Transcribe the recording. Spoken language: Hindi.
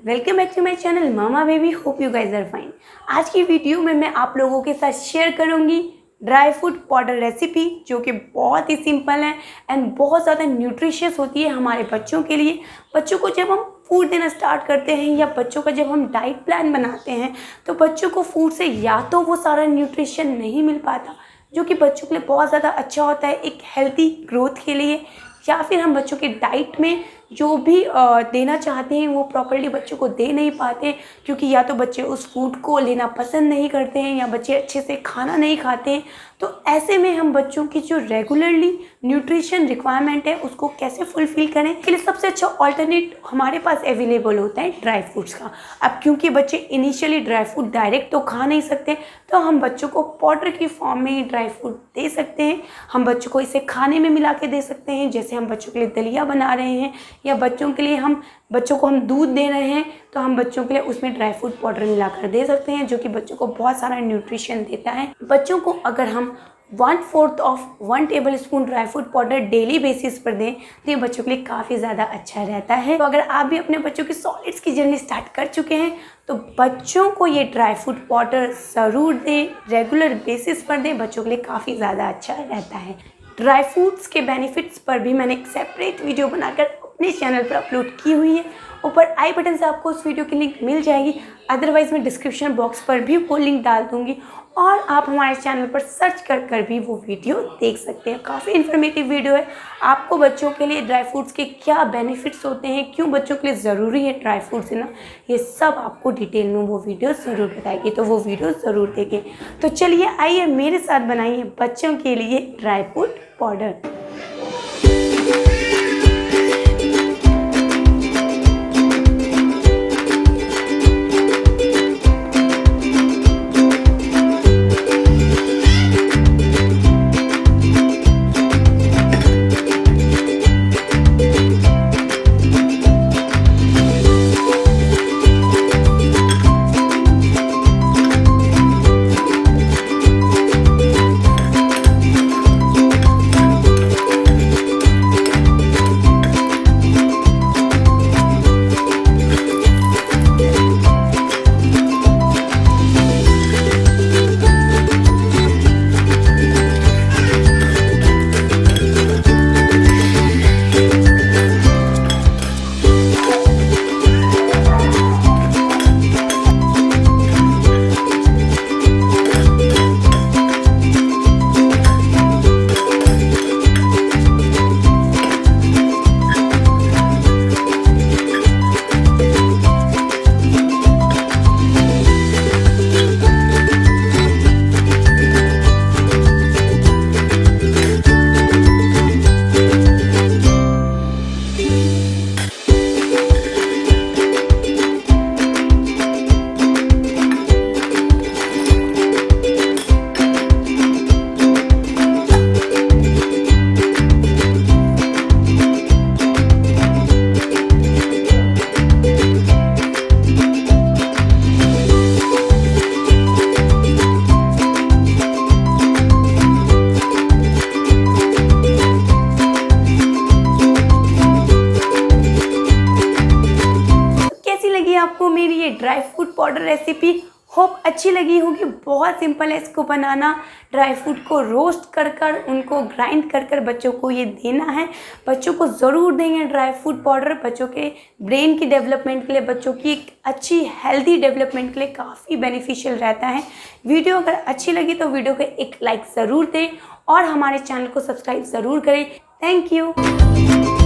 Welcome back to my channel mamma baby. Hope you guys are fine. आज की वीडियो में मैं आप लोगों के साथ शेयर करूंगी ड्राई फ्रूट पाउडर रेसिपी, जो कि बहुत ही सिंपल है एंड बहुत ज़्यादा न्यूट्रिशियस होती है हमारे बच्चों के लिए। बच्चों को जब हम फूड देना स्टार्ट करते हैं या बच्चों का जब हम डाइट प्लान बनाते हैं तो बच्चों को फूड से या तो वो सारा न्यूट्रिशन नहीं मिल पाता जो कि बच्चों के लिए बहुत ज़्यादा अच्छा होता है एक हेल्थी ग्रोथ के लिए, या फिर हम बच्चों के डाइट में जो भी देना चाहते हैं वो प्रॉपर्ली बच्चों को दे नहीं पाते, क्योंकि या तो बच्चे उस फूड को लेना पसंद नहीं करते हैं या बच्चे अच्छे से खाना नहीं खाते हैं। तो ऐसे में हम बच्चों की जो रेगुलरली न्यूट्रिशन रिक्वायरमेंट है उसको कैसे फुलफिल करें, इसके लिए सबसे अच्छा ऑल्टरनेट हमारे पास अवेलेबल होता है ड्राई फ्रूट्स का। अब क्योंकि बच्चे इनिशियली ड्राई फ्रूट डायरेक्ट तो खा नहीं सकते, तो हम बच्चों को पाउडर की फॉर्म में ही ड्राई फ्रूट दे सकते हैं। हम बच्चों को इसे खाने में मिला के दे सकते हैं, जैसे हम बच्चों के लिए दलिया बना रहे हैं या बच्चों के लिए बच्चों को हम दूध दे रहे हैं तो हम बच्चों के लिए उसमें ड्राई फ्रूट पाउडर मिलाकर दे सकते हैं, जो कि बच्चों को बहुत सारा न्यूट्रिशन देता है। बच्चों को अगर हम 1/4 of 1 table spoon dry fruit powder daily basis पर दें तो ये बच्चों के लिए काफ़ी ज़्यादा अच्छा रहता है। तो अगर आप भी अपने बच्चों की सॉलिड्स की जर्नी स्टार्ट कर चुके हैं तो बच्चों को ये ड्राई फ्रूट पाउडर ज़रूर दें, रेगुलर बेसिस पर दें, बच्चों के लिए काफ़ी ज़्यादा अच्छा रहता है। ड्राई फ्रूट्स के बेनिफिट्स पर भी मैंने एक सेपरेट वीडियो बनाकर अपने चैनल पर अपलोड की हुई है। ऊपर आई बटन से आपको उस वीडियो की लिंक मिल जाएगी, अदरवाइज़ मैं डिस्क्रिप्शन बॉक्स पर भी वो लिंक डाल दूँगी और आप हमारे चैनल पर सर्च कर भी वो वीडियो देख सकते हैं। काफ़ी इन्फॉर्मेटिव वीडियो है। आपको बच्चों के लिए ड्राई फ्रूट्स के क्या बेनिफिट्स होते हैं, क्यों बच्चों के लिए ज़रूरी है ड्राई फ्रूट्स लेना, ये सब आपको डिटेल में वो वीडियो ज़रूर बताएगी, तो वो वीडियो ज़रूर देखें। तो चलिए आइए मेरे साथ बनाइए बच्चों के लिए ड्राई फ्रूट पाउडर। आपको मेरी ये dry fruit powder recipe hope अच्छी लगी होगी। बहुत सिंपल है इसको बनाना। ड्राई फ्रूट को रोस्ट कर उनको ग्राइंड कर बच्चों को ये देना है। बच्चों को ज़रूर देंगे ड्राई फ्रूट पाउडर, बच्चों के ब्रेन की डेवलपमेंट के लिए, बच्चों की एक अच्छी हेल्दी डेवलपमेंट के लिए काफ़ी बेनिफिशियल रहता है। वीडियो अगर अच्छी लगी तो वीडियो को एक लाइक ज़रूर दें और हमारे चैनल को सब्सक्राइब ज़रूर करें। Thank you.